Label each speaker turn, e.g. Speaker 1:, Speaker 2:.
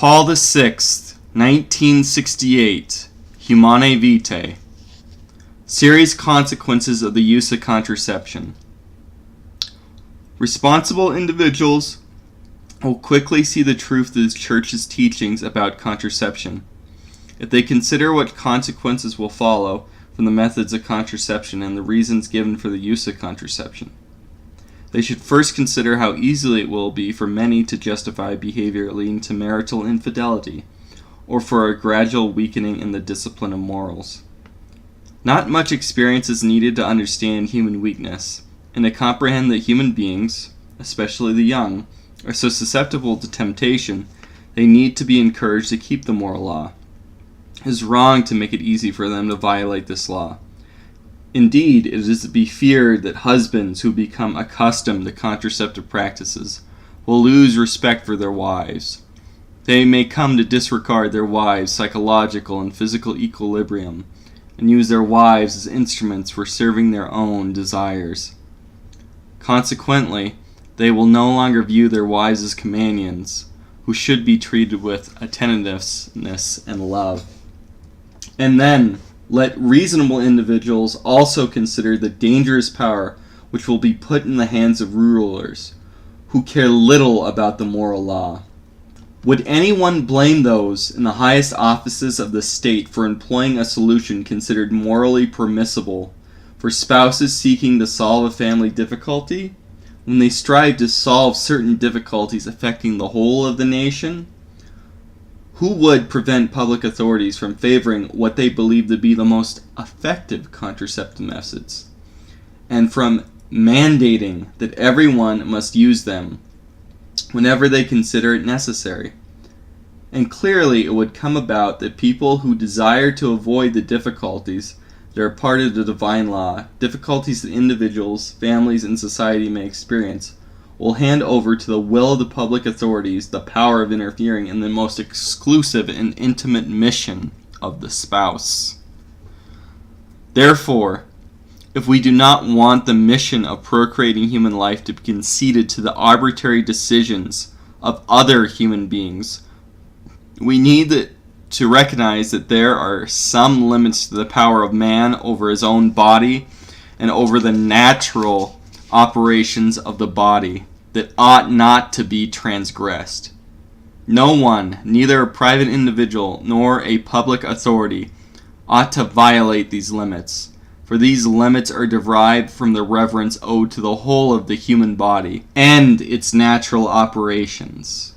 Speaker 1: Paul VI, 1968, Humanae Vitae. Serious consequences of the use of contraception. Responsible individuals will quickly see the truth of the Church's teachings about contraception. If they consider what consequences will follow from the methods of contraception and the reasons given for the use of contraception, they should first consider how easily it will be for many to justify behavior leading to marital infidelity, or for a gradual weakening in the discipline of morals. Not much experience is needed to understand human weakness, and to comprehend that human beings, especially the young, are so susceptible to temptation, they need to be encouraged to keep the moral law. It is wrong to make it easy for them to violate this law. Indeed, it is to be feared that husbands who become accustomed to contraceptive practices will lose respect for their wives. They may come to disregard their wives' psychological and physical equilibrium and use their wives as instruments for serving their own desires. Consequently, they will no longer view their wives as companions who should be treated with attentiveness and love. And then, let reasonable individuals also consider the dangerous power which will be put in the hands of rulers who care little about the moral law. Would anyone blame those in the highest offices of the state for employing a solution considered morally permissible for spouses seeking to solve a family difficulty, when they strive to solve certain difficulties affecting the whole of the nation? Who would prevent public authorities from favoring what they believe to be the most effective contraceptive methods, and from mandating that everyone must use them whenever they consider it necessary? And clearly it would come about that people who desire to avoid the difficulties that are part of the divine law, difficulties that individuals, families, and society may experience, will hand over to the will of the public authorities the power of interfering in the most exclusive and intimate mission of the spouse. Therefore, if we do not want the mission of procreating human life to be conceded to the arbitrary decisions of other human beings, we need to recognize that there are some limits to the power of man over his own body and over the natural operations of the body that ought not to be transgressed. No one, neither a private individual nor a public authority, ought to violate these limits, for these limits are derived from the reverence owed to the whole of the human body and its natural operations.